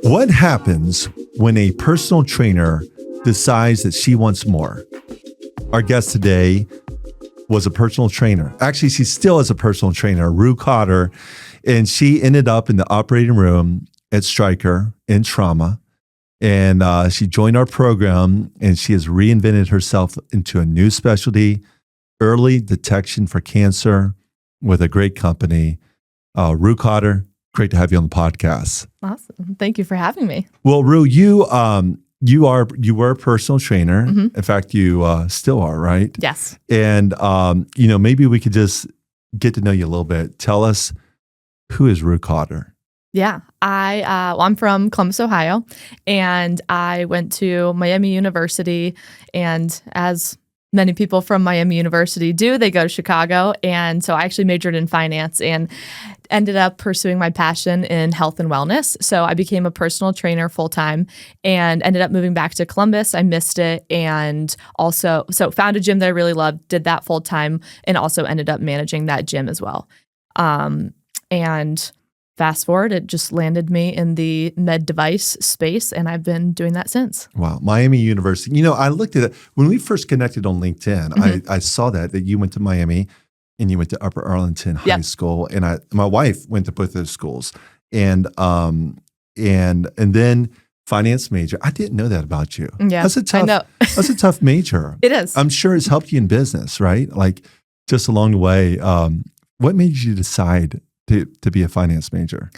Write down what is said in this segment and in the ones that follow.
What happens when a personal trainer decides that she wants more? Our guest today was a personal trainer. Actually, she still is a personal trainer, Roo Cotter, and she ended up in the operating room at Stryker in trauma. And she joined our program, and she has reinvented herself into a new specialty, early detection for cancer, with a great company. Roo Cotter, great to have you on the podcast. Awesome. Thank you for having me. Well, Roo, you were a personal trainer. Mm-hmm. In fact, you still are, right? Yes. And maybe we could just get to know you a little bit. Tell us, who is Roo Cotter? Yeah, I'm from Columbus, Ohio, and I went to Miami University, and as many people from Miami University do, they go to Chicago, and so I actually majored in finance and ended up pursuing my passion in health and wellness. So I became a personal trainer full-time and ended up moving back to Columbus. I missed it, and also found a gym that I really loved, did that full-time, and also ended up managing that gym as well. And fast forward, it just landed me in the med device space, and I've been doing that since. Wow. Miami University. I looked at it. When we first connected on LinkedIn, mm-hmm. I saw that you went to Miami and you went to Upper Arlington High School. And my wife went to both those schools. And then finance major. I didn't know that about you. Yeah, that's a tough major. It is. I'm sure it's helped you in business, right? Like just along the way. What made you decide to be a finance major?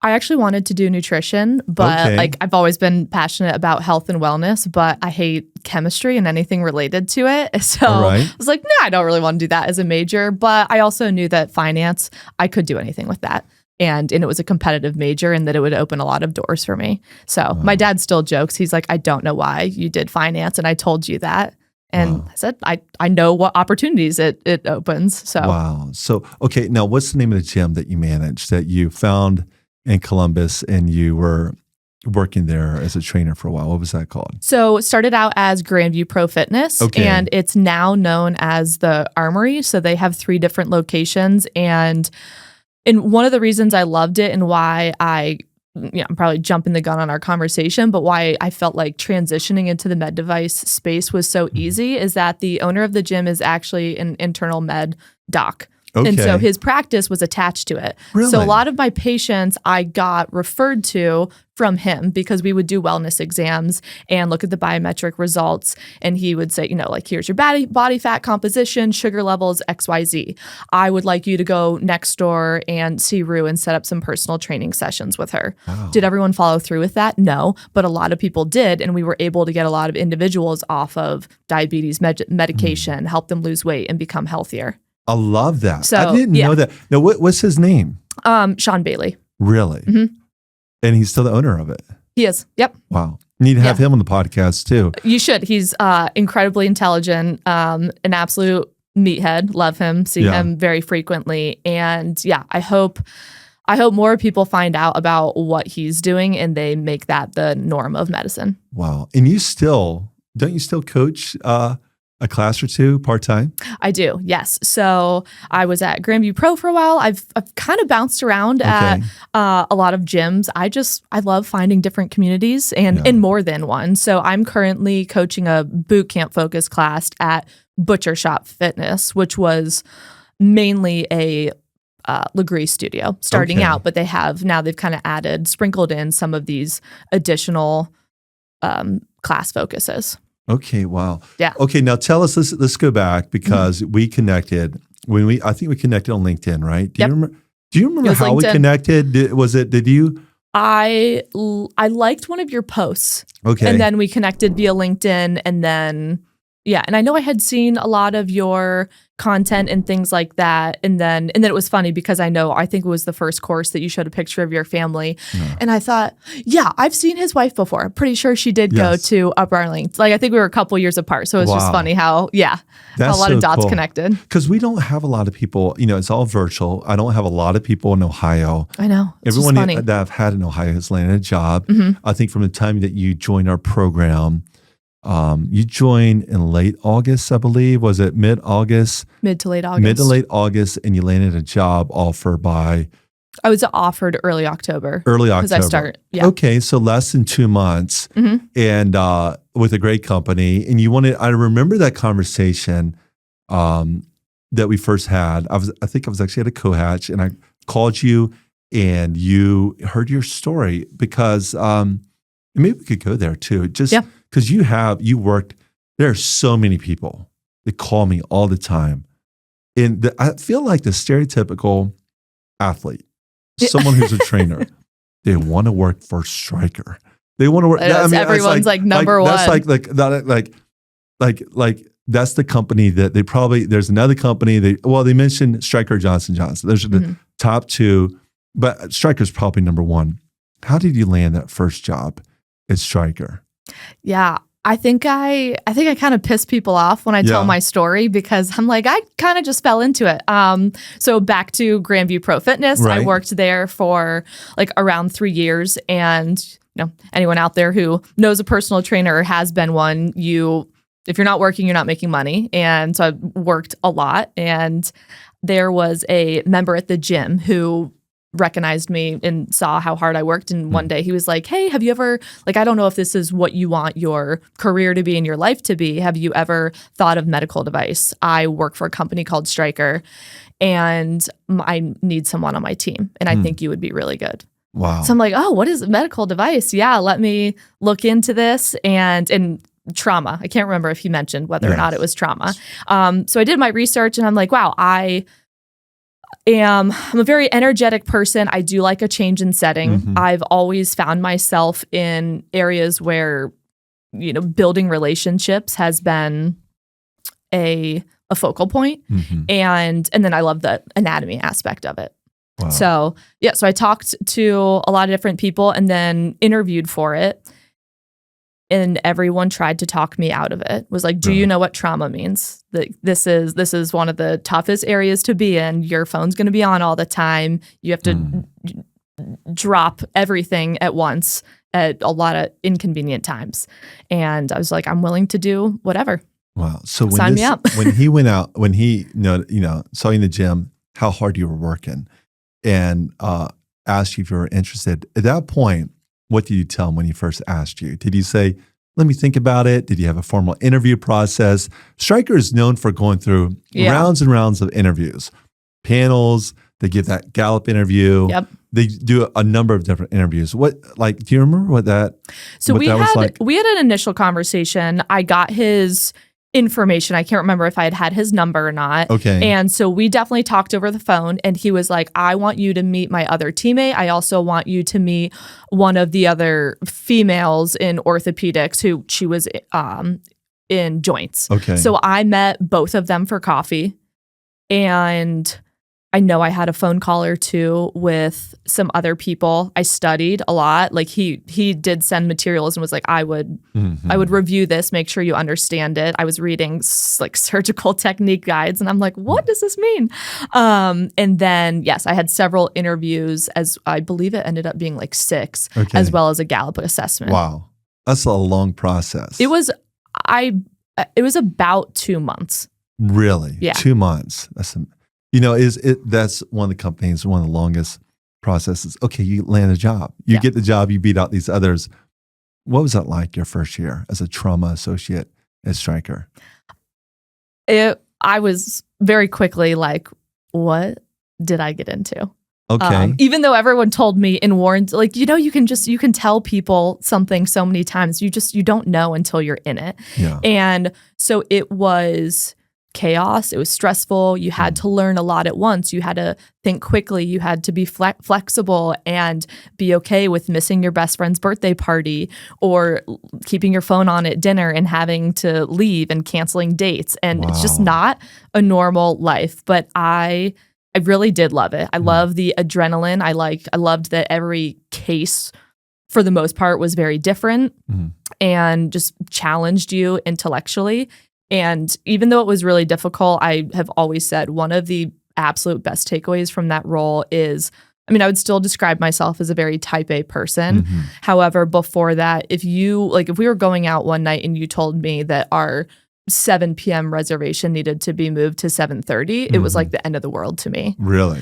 I actually wanted to do nutrition, but I've always been passionate about health and wellness, but I hate chemistry and anything related to it. So I was like, no, I don't really want to do that as a major. But I also knew that finance, I could do anything with that. And it was a competitive major and that it would open a lot of doors for me. So my dad still jokes. He's like, I don't know why you did finance. And I told you that. And I said, I know what opportunities it opens. So wow. So, okay, now what's the name of the gym that you managed that you found in Columbus and you were working there as a trainer for a while? What was that called? So it started out as Grandview Pro Fitness, and it's now known as the Armory. So they have 3 different locations. And one of the reasons I loved it and why I'm probably jumping the gun on our conversation, but why I felt like transitioning into the med device space was so easy is that the owner of the gym is actually an internal med doc. Okay. And so his practice was attached to it. Really? So a lot of my patients I got referred to from him because we would do wellness exams and look at the biometric results. And he would say, here's your body fat composition, sugar levels, XYZ. I would like you to go next door and see Roo and set up some personal training sessions with her. Wow. Did everyone follow through with that? No, but a lot of people did. And we were able to get a lot of individuals off of diabetes medication, help them lose weight and become healthier. I love that. So, I didn't know that. Now, what's his name? Sean Bailey. Really? Mm-hmm. And he's still the owner of it? He is. Yep. Wow. Need to have him on the podcast too. You should. He's incredibly intelligent, an absolute meathead. Love him. See him very frequently. And I hope more people find out about what he's doing and they make that the norm of medicine. Wow. And don't you still coach a class or 2 part-time? I do, yes. So I was at Grandview Pro for a while. I've kind of bounced around at a lot of gyms. I love finding different communities and more than one. So I'm currently coaching a boot camp focused class at Butcher Shop Fitness, which was mainly a Legree studio starting out, but they've kind of sprinkled in some of these additional class focuses. Okay, wow. Yeah. Okay, now tell us, let's go back because we connected I think we connected on LinkedIn, right? Do you remember how LinkedIn. We connected? Did you? I liked one of your posts. Okay. And then we connected via LinkedIn and then and I know I had seen a lot of your content and things like that. And then it was funny because I think it was the first course that you showed a picture of your family. Yeah. And I thought, I've seen his wife before. I'm pretty sure she did go to Upper Arlington. I think we were a couple years apart. So it was just funny how a lot of dots connected. Because we don't have a lot of people, it's all virtual. I don't have a lot of people in Ohio. I know. Everyone that I've had in Ohio has landed a job. Mm-hmm. I think from the time that you joined our program, you joined in late August, I believe. Was it mid-August? Mid to late August. Mid to late August, and you landed a job offer by I was offered early October. Early October. Because I start, yeah. Okay, so less than 2 months, and with a great company. And I remember that conversation that we first had. I think I was actually at a co-hatch, and I called you, and you heard your story because maybe we could go there too. Just because you worked. There are so many people that call me all the time, and I feel like the stereotypical athlete. Someone who's a trainer, they want to work for Stryker. They want to work. Everyone's like number one. That's like that's the company that they probably. There's another company. They mentioned Stryker Johnson Johnson. Those are the top two, but Stryker's probably number one. How did you land that first job at Stryker? Yeah. I think I kind of piss people off when I tell my story because I'm like, I kind of just fell into it. So back to Grandview Pro Fitness, I worked there for like around 3 years. And anyone out there who knows a personal trainer or has been one, if you're not working, you're not making money. And so I worked a lot. And there was a member at the gym who recognized me and saw how hard I worked. And one day he was like, hey, have you ever, I don't know if this is what you want your career to be and your life to be. Have you ever thought of medical device? I work for a company called Stryker and I need someone on my team. And I think you would be really good. Wow. So I'm like, oh, what is a medical device? Yeah, let me look into this. And trauma. I can't remember if he mentioned whether or not it was trauma. So I did my research and I'm like, wow, I'm a very energetic person. I do like a change in setting. I've always found myself in areas where, building relationships has been a focal point. And then I love the anatomy aspect of it. Wow. So I talked to a lot of different people and then interviewed for it. And everyone tried to talk me out of it. Was like, do you know what trauma means? This is one of the toughest areas to be in. Your phone's going to be on all the time. You have to drop everything at once at a lot of inconvenient times. And I was like, I'm willing to do whatever. Wow. So sign me up. when he went out, when he saw you in the gym, how hard you were working, and asked you if you were interested. At that point, what did you tell him when he first asked you? Did you say, let me think about it? Did you have a formal interview process? Stryker is known for going through rounds and rounds of interviews, panels. They give that Gallup interview. Yep. They do a number of different interviews. Do you remember what that? So we had an initial conversation. I got his information. I can't remember if I had his number or not. Okay. And so we definitely talked over the phone and he was like, I want you to meet my other teammate. I also want you to meet one of the other females in orthopedics who she was in joints. Okay. So I met both of them for coffee and I know I had a phone call or two with some other people. I studied a lot. Like he did send materials and was like, I would review this, make sure you understand it. I was reading like surgical technique guides and I'm like, what does this mean? And then, yes, I had several interviews as I believe it ended up being like 6, as well as a Gallup assessment. Wow. That's a long process. It was about 2 months. Really? Yeah. 2 months. That's one of the companies, one of the longest processes. Okay, you land a job. You get the job, you beat out these others. What was that like your first year as a trauma associate at Stryker? I was very quickly like, what did I get into? Okay. Even though everyone told me and warned, like, you can tell people something so many times. You don't know until you're in it. Yeah. And so it was chaos. It was stressful. You had to learn a lot at once. You had to think quickly. You had to be flexible and be okay with missing your best friend's birthday party or keeping your phone on at dinner and having to leave and canceling dates. And it's just not a normal life. But I really did love it. I love the adrenaline. I loved that every case for the most part was very different and just challenged you intellectually. And even though it was really difficult, I have always said one of the absolute best takeaways from that role is, I would still describe myself as a very type A person. However, before that, if we were going out one night and you told me that our 7 p.m. reservation needed to be moved to 7:30, it was like the end of the world to me. Really?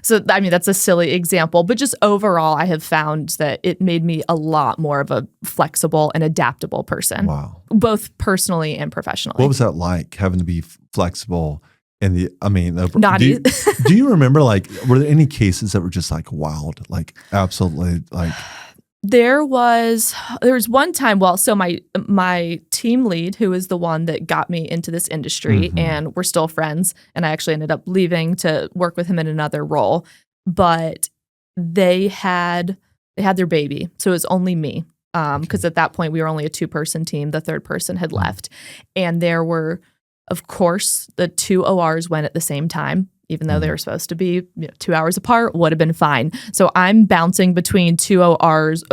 So, I mean, that's a silly example, but just overall, I have found that it made me a lot more of a flexible and adaptable person. Wow. Both personally and professionally. What was that like, having to be flexible? Not do you remember, like, were there any cases that were just like wild, like absolutely like? There was one time, so my team lead, who is the one that got me into this industry, and we're still friends, and I actually ended up leaving to work with him in another role, but they had their baby, so it was only me, because at that point we were only a 2-person team. The third person had left, and there were, of course, the 2 ORs went at the same time. Even though they were supposed to be 2 hours apart, would have been fine. So I'm bouncing between 2 ORs.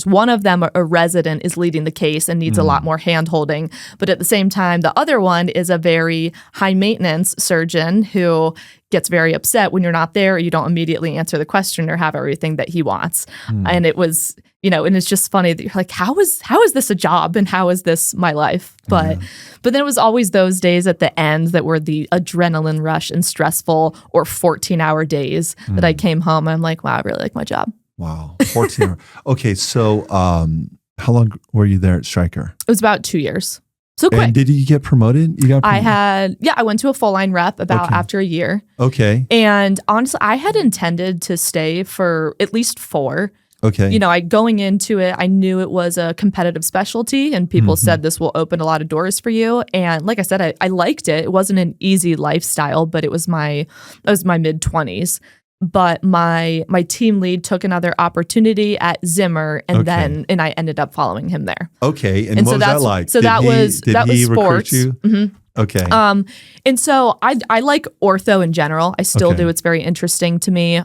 One of them, a resident, is leading the case and needs a lot more hand-holding. But at the same time, the other one is a very high-maintenance surgeon who gets very upset when you're not there or you don't immediately answer the question or have everything that he wants. And it was, and it's just funny that you're like, how is this a job and how is this my life? But then it was always those days at the end that were the adrenaline rush and stressful, or 14-hour days that I came home and I'm like, wow, I really like my job. Wow. 14 hours. Okay. So how long were you there at Stryker? It was about 2 years. So quick. And did you get promoted? I went to a full line rep after a year. Okay. And honestly, I had intended to stay for at least 4. Okay. Going into it, I knew it was a competitive specialty, and people said this will open a lot of doors for you. And like I said, I liked it. It wasn't an easy lifestyle, but it was my mid-20s. But my team lead took another opportunity at Zimmer, and I ended up following him there. Okay. And what was that like? So that was sports. Recruit you? Okay. And so I like ortho in general. I still do. It's very interesting to me.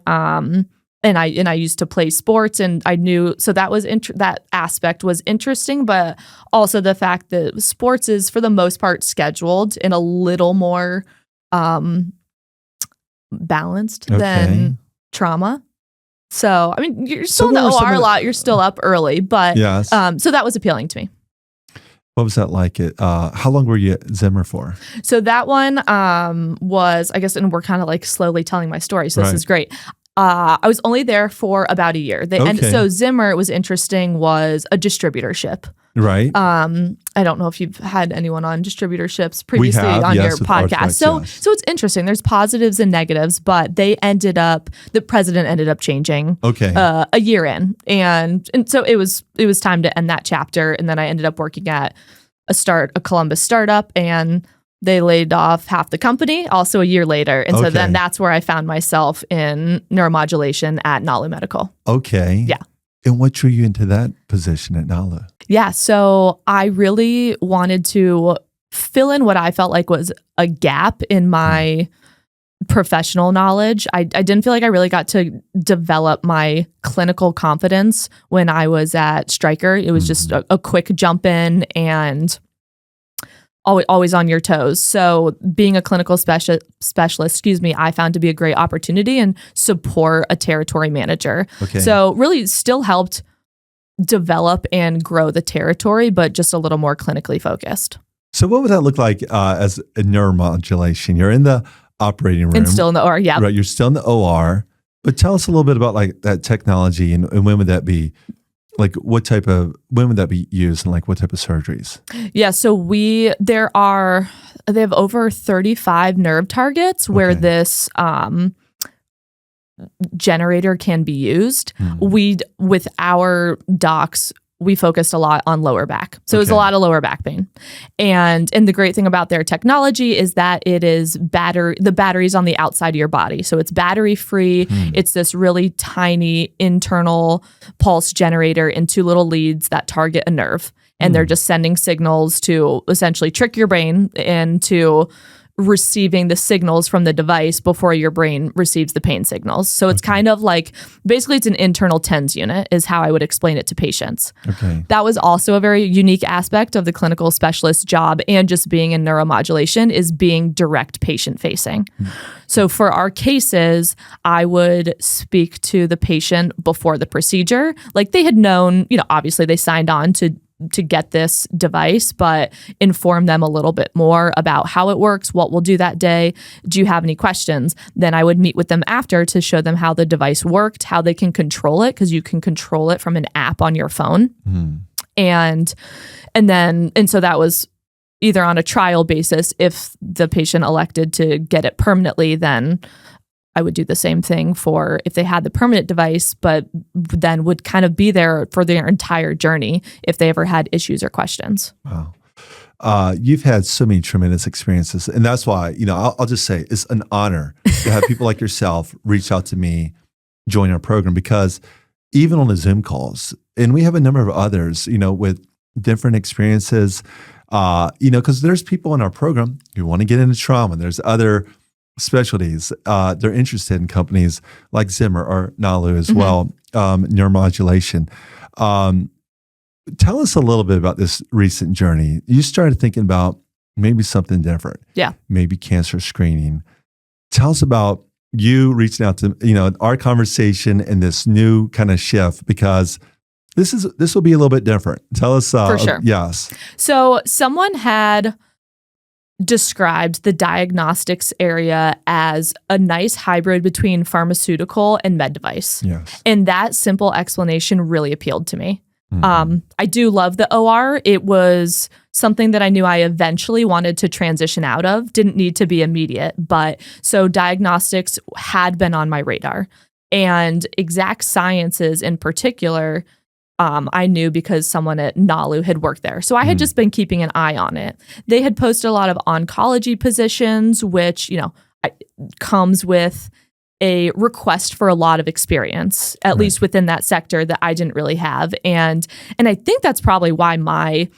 And I used to play sports, and I knew, so that was that aspect was interesting, but also the fact that sports is for the most part scheduled and a little more balanced than trauma. So I mean, you're still in the OR a lot. You're still up early, but yes. So that was appealing to me. What was that like? How long were you at Zimmer for? So that one was, I guess, and we're kind of like slowly telling my story. So this is great. I was only there for about a year. So Zimmer, was interesting, was a distributorship. Right. I don't know if you've had anyone on distributorships previously on your podcast. So it's interesting. There's positives and negatives, but the president ended up changing a year in. And so it was time to end that chapter. And then I ended up working at a Columbus startup, and they laid off half the company also a year later. And so then that's where I found myself in neuromodulation at Nalu Medical. Okay. Yeah. And what drew you into that position at Nalu? Yeah. So I really wanted to fill in what I felt like was a gap in my professional knowledge. I didn't feel like I really got to develop my clinical confidence when I was at Stryker. It was just a quick jump in and always on your toes. So being a clinical specialist, I found to be a great opportunity and support a territory manager. Okay. So really still helped develop and grow the territory, but just a little more clinically focused. So what would that look like as a neuromodulation? You're in the operating room. And still in the OR, yeah. Right, you're still in the OR. But tell us a little bit about like that technology and when would that be? Like when would that be used and like what type of surgeries? Yeah, so they have over 35 nerve targets where this generator can be used. With our docs, we focused a lot on lower back. So it was a lot of lower back pain. And the great thing about their technology is that it is the battery's on the outside of your body. So it's battery free. It's this really tiny internal pulse generator in 2 little leads that target a nerve. And they're just sending signals to essentially trick your brain into receiving the signals from the device before your brain receives the pain signals. So it's kind of like, basically it's an internal TENS unit is how I would explain it to patients. Okay. That was also a very unique aspect of the clinical specialist job, and just being in neuromodulation is being direct patient facing. So for our cases, I would speak to the patient before the procedure. Like they had known, obviously they signed on to to get this device, but inform them a little bit more about how it works, what we'll do that day. Do you have any questions? Then I would meet with them after to show them how the device worked, how they can control it, because you can control it from an app on your phone. And so that was either on a trial basis. If the patient elected to get it permanently, then I would do the same thing for if they had the permanent device, but then would kind of be there for their entire journey if they ever had issues or questions. Wow. You've had so many tremendous experiences. And that's why, I'll just say it's an honor to have people like yourself reach out to me, join our program, because even on the Zoom calls, and we have a number of others, with different experiences, because there's people in our program who want to get into trauma. There's other specialties. They're interested in companies like Zimmer or Nalu as well, Neuromodulation. Tell us a little bit about this recent journey. You started thinking about maybe something different. Yeah. Maybe cancer screening. Tell us about you reaching out to, our conversation and this new kind of shift, because this will be a little bit different. Tell us. For sure. Yes. So someone had described the diagnostics area as a nice hybrid between pharmaceutical and med device. Yes. And that simple explanation really appealed to me. I do love the OR. It was something that I knew I eventually wanted to transition out of. Didn't need to be immediate, but so diagnostics had been on my radar. And Exact Sciences in particular, I knew because someone at Nalu had worked there. So I had just been keeping an eye on it. They had posted a lot of oncology positions, which, comes with a request for a lot of experience, at least within that sector that I didn't really have. And I think that's probably why my,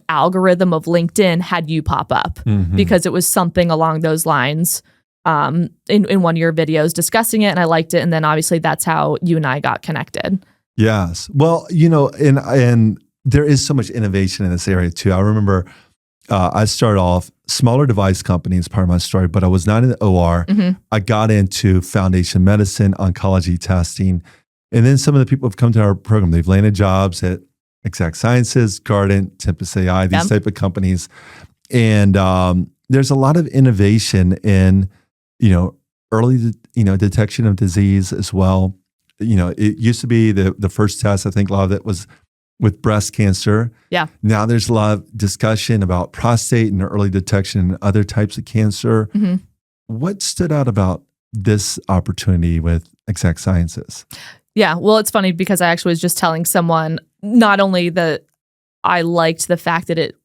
algorithm of LinkedIn had you pop up, because it was something along those lines in one of your videos discussing it, and I liked it. And then obviously that's how you and I got connected. Yes. Well, and there is so much innovation in this area too. I remember I started off smaller device company as part of my story, but I was not in the OR. I got into foundation medicine, oncology testing. And then some of the people have come to our program. They've landed jobs at Exact Sciences, Guardant, Tempus AI, these type of companies. And there's a lot of innovation in, early, detection of disease as well. It used to be the first test, I think a lot of it was with breast cancer. Yeah. Now there's a lot of discussion about prostate and early detection and other types of cancer. What stood out about this opportunity with Exact Sciences? Yeah, well, it's funny because I actually was just telling someone not only that I liked the fact that it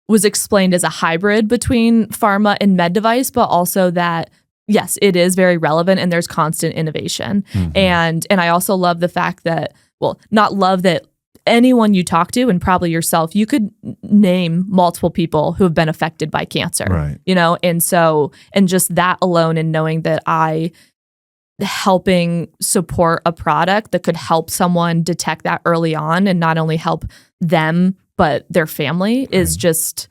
was explained as a hybrid between pharma and med device, but also that yes, it is very relevant and there's constant innovation. And I also love the fact that, not love that anyone you talk to, and probably yourself, you could name multiple people who have been affected by cancer, right? And just that alone, and knowing that I helping support a product that could help someone detect that early on and not only help them, but their family is just,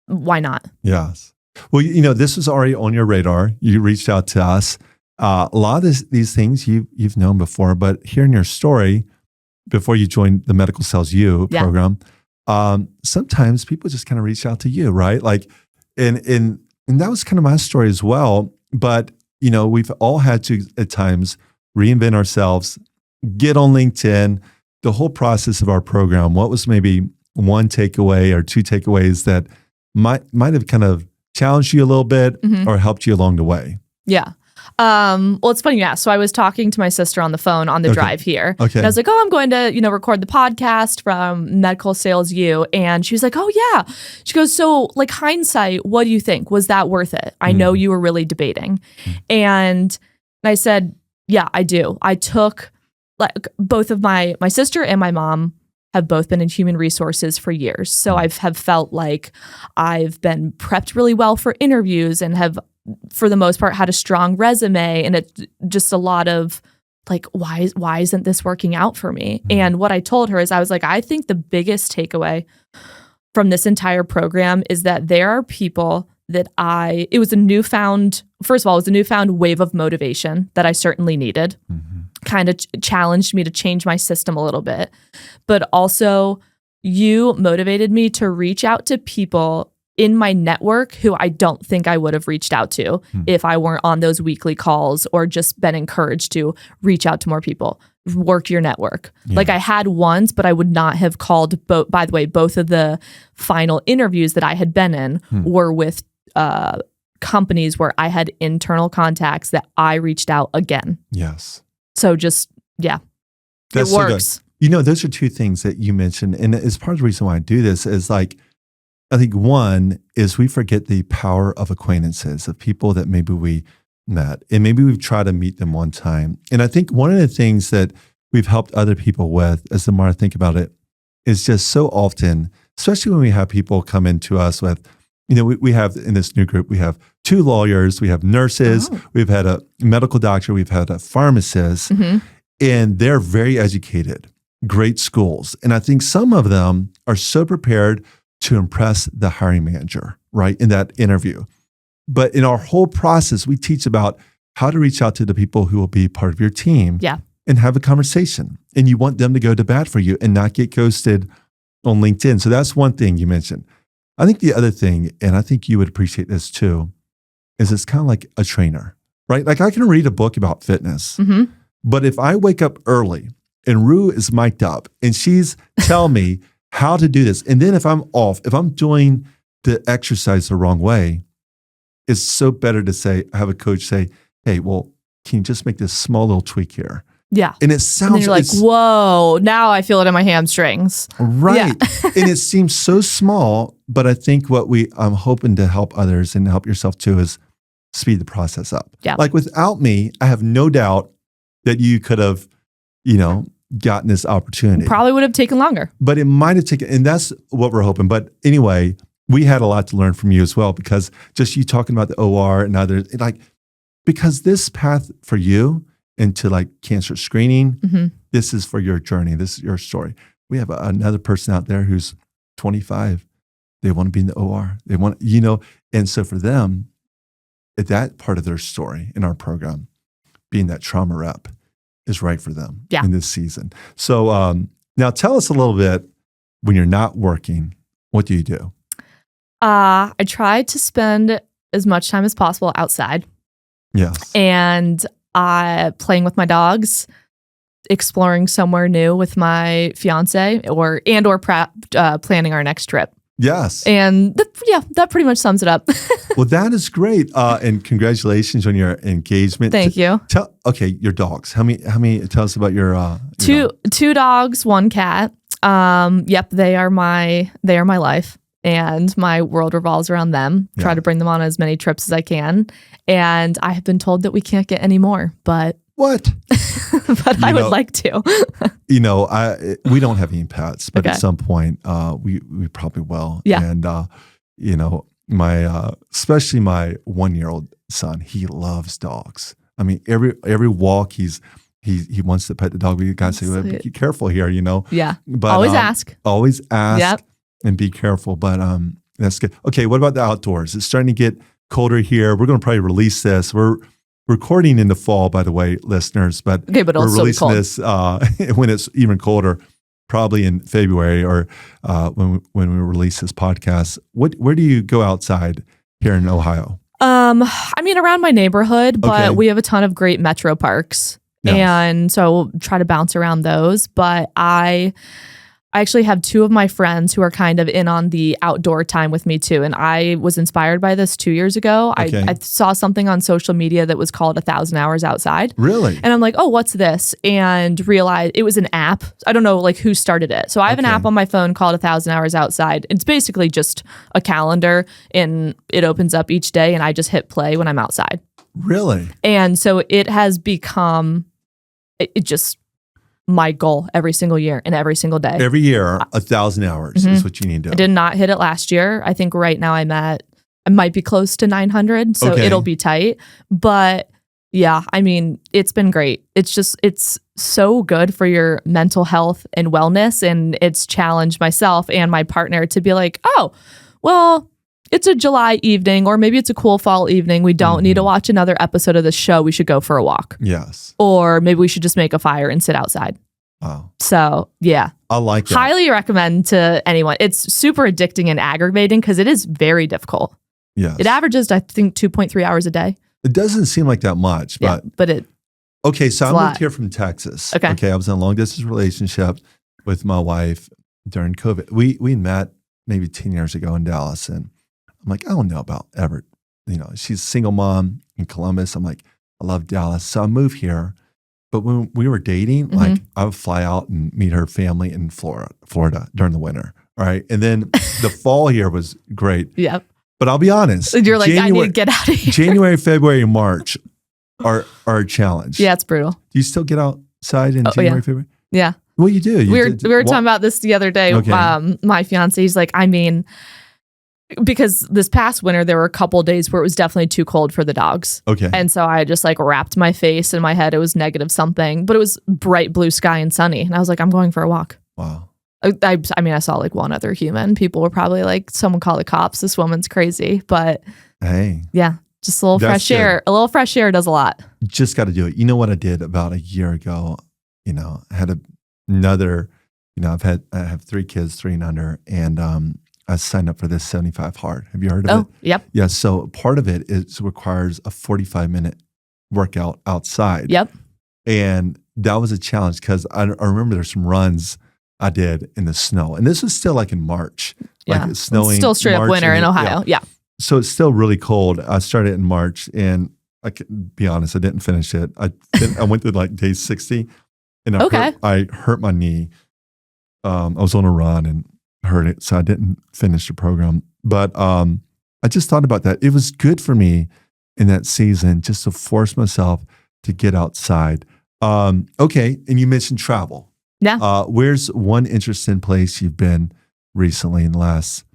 why not? Yes. Well, this was already on your radar. You reached out to us. A lot of these things you've known before, but hearing your story before you joined the Medical Sells You program, sometimes people just kind of reach out to you, right? Like, and that was kind of my story as well. But, we've all had to, at times, reinvent ourselves, get on LinkedIn, the whole process of our program. What was maybe one takeaway or two takeaways that might have kind of challenged you a little bit or helped you along the way? Yeah. Well, it's funny. Yeah. So I was talking to my sister on the phone on the drive here. Okay. And I was like, I'm going to, record the podcast from Medical Sales U. And she was like, oh yeah. She goes, so like hindsight, what do you think? Was that worth it? I know you were really debating. And I said, yeah, I do. I took like both of my sister and my mom have both been in human resources for years. So have felt like I've been prepped really well for interviews and have, for the most part, had a strong resume, and it's just a lot of like, why isn't this working out for me? And what I told her is I was like, I think the biggest takeaway from this entire program is that there are people that first of all, it was a newfound wave of motivation that I certainly needed. kind of challenged me to change my system a little bit. But also, you motivated me to reach out to people in my network who I don't think I would have reached out to if I weren't on those weekly calls or just been encouraged to reach out to more people. Work your network. Yeah. Like I had once, but I would not have called. By the way, both of the final interviews that I had been in were with companies where I had internal contacts that I reached out again. Yes. So just, That's it works. So those are two things that you mentioned. And it's part of the reason why I do this is like, I think one is we forget the power of acquaintances, of people that maybe we met and maybe we've tried to meet them one time. And I think one of the things that we've helped other people with, as the more I think about it, is just so often, especially when we have people come into us with, we have in this new group, we have 2 lawyers, we have nurses, we've had a medical doctor, we've had a pharmacist, and they're very educated, great schools. And I think some of them are so prepared to impress the hiring manager, right, in that interview. But in our whole process, we teach about how to reach out to the people who will be part of your team and have a conversation. And you want them to go to bat for you and not get ghosted on LinkedIn. So that's one thing you mentioned. I think the other thing, and I think you would appreciate this too, is it's kind of like a trainer, right? Like I can read a book about fitness, but if I wake up early and Roo is mic'd up and she's telling me how to do this, and then if I'm off, if I'm doing the exercise the wrong way, it's so better to have a coach say, hey, well, can you just make this small little tweak here? Yeah. And it sounds and you're like, whoa, now I feel it in my hamstrings. Right. Yeah. And it seems so small, but I think what I'm hoping to help others and help yourself too is speed the process up. Yeah. Like without me, I have no doubt that you could have, gotten this opportunity. Probably would have taken longer. But it might have taken, and that's what we're hoping. But anyway, we had a lot to learn from you as well, because just you talking about the OR and others, because this path for you into like cancer screening, this is for your journey. This is your story. We have another person out there who's 25. They want to be in the OR. They want, and so for them, that part of their story in our program, being that trauma rep, is right for them in this season. So now tell us a little bit, when you're not working, what do you do? I try to spend as much time as possible outside. Yes. And playing with my dogs, exploring somewhere new with my fiance, or planning our next trip. Yes. And that pretty much sums it up. Well, that is great. And congratulations on your engagement. Thank you. Your dogs. How many, tell us about your two dogs, 1 cat. They are my life, and my world revolves around them. Yeah. Try to bring them on as many trips as I can. And I have been told that we can't get any more, but what? But I would like to. We don't have any pets, but at some point, we probably will. Yeah. And my especially my 1-year-old son, he loves dogs. I mean, every walk he wants to pet the dog. We gotta say, be careful here, Yeah. But always ask. Always ask. And be careful. But that's good. Okay, what about the outdoors? It's starting to get colder here. We're going to probably release this. We're recording in the fall, by the way, listeners. But we're releasing cold. this when it's even colder, probably in February or when we release this podcast. Where do you go outside here in Ohio? Around my neighborhood, but we have a ton of great metro parks. Yes. And so we'll try to bounce around those. But I actually have 2 of my friends who are kind of in on the outdoor time with me too. And I was inspired by this 2 years ago. Okay. I saw something on social media that was called 1,000 Hours Outside. Really? And I'm like, oh, what's this? And realized it was an app. I don't know who started it. So I have an app on my phone called 1,000 Hours Outside. It's basically just a calendar, and it opens up each day, and I just hit play when I'm outside. Really? And so it has become, it just, my goal every single year and every single day. Every year, 1,000 hours is what you need to do. I did not hit it last year. I think right now I might be close to 900. So it'll be tight. But yeah, it's been great. It's so good for your mental health and wellness. And it's challenged myself and my partner to be like, oh, well, it's a July evening, or maybe it's a cool fall evening. We don't need to watch another episode of the show. We should go for a walk. Yes. Or maybe we should just make a fire and sit outside. Wow. So yeah. I like that. Highly recommend to anyone. It's super addicting and aggravating because it is very difficult. Yes. It averages, I think, 2.3 hours a day. It doesn't seem like that much, but it. Okay, so I moved here from Texas. Okay, I was in a long distance relationship with my wife during COVID. We met maybe 10 years ago in Dallas, and I'm like, I don't know about ever. She's a single mom in Columbus. I'm like, I love Dallas, so I moved here. But when we were dating, like I would fly out and meet her family in Florida during the winter. All right, and then the fall here was great. Yep. But I'll be honest. You're like, I need to get out of here. January, February, and March are a challenge. Yeah, it's brutal. Do you still get outside in January, February? Yeah. What do you do? We were talking about this the other day. Okay. My fiance, he's like, because this past winter, there were a couple of days where it was definitely too cold for the dogs. Okay. And so I just like wrapped my face in my head. It was negative something, but it was bright blue sky and sunny. And I was like, I'm going for a walk. Wow. I saw like one other human. People were probably like, someone call the cops. This woman's crazy. But hey. Yeah, just a little fresh air. A little fresh air does a lot. Just got to do it. You know what I did about a year ago? I had another, I have 3 kids, 3 and under, and I signed up for this 75 hard. Have you heard of it? Oh, yep. Yeah. So part of it requires a 45-minute workout outside. Yep. And that was a challenge because I remember there's some runs I did in the snow. And this was still like in March. Yeah. Like it's snowing. It's still straight up winter in Ohio. Yeah. So it's still really cold. I started in March, and I can be honest, I didn't finish it. I went to like day 60, and I hurt my knee. I was on a run and hurt it, so I didn't finish the program. But I just thought about that. It was good for me in that season just to force myself to get outside. Okay, and you mentioned travel. Yeah. Where's one interesting place you've been recently in the last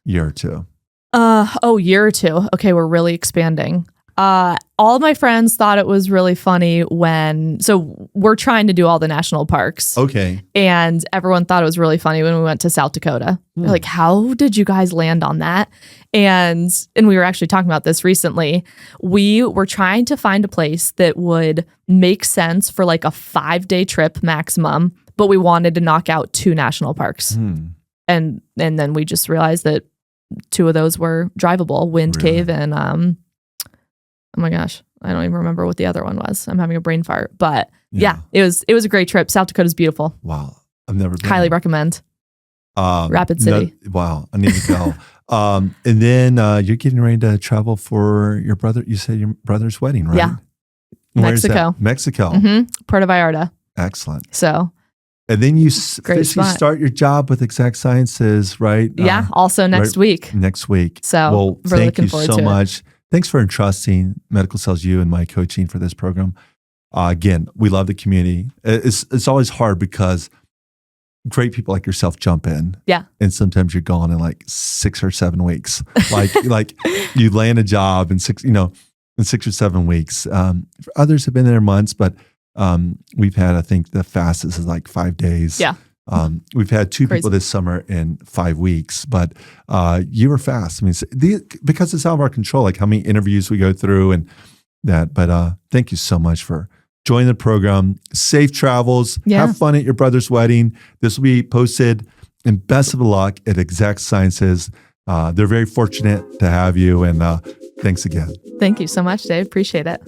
year or two? Year or two. Okay, we're really expanding. All of my friends thought it was really funny so we're trying to do all the national parks. Okay. And everyone thought it was really funny when we went to South Dakota. They're like, how did you guys land on that? And we were actually talking about this recently. We were trying to find a place that would make sense for like a 5-day trip maximum, but we wanted to knock out 2 national parks. And then we just realized that 2 of those were drivable, Wind Cave and oh my gosh, I don't even remember what the other one was. I'm having a brain fart. But yeah, it was a great trip. South Dakota's beautiful. Wow. I've never been. Highly recommend. Rapid City. Wow. I need to go. And then you're getting ready to travel for your brother. You said your brother's wedding, right? Yeah. Mexico. Mexico. Puerto Vallarta. Excellent. So. And then you start your job with Exact Sciences, right? Yeah. Also next week. Next week. So well, really thank you so much. Thanks for entrusting Medical Cells, you and my coaching for this program. Again, we love the community. It's always hard because great people like yourself jump in. Yeah. And sometimes you're gone in like 6 or 7 weeks. Like you land a job in 6 or 7 weeks. Others have been there months, but we've had, I think the fastest is like 5 days. Yeah. We've had 2 people this summer in 5 weeks, but you were fast. I mean, because it's out of our control, like how many interviews we go through and that. But thank you so much for joining the program. Safe travels. Yeah. Have fun at your brother's wedding. This will be posted, and best of luck at Exact Sciences. They're very fortunate to have you, and thanks again. Thank you so much, Dave. Appreciate it.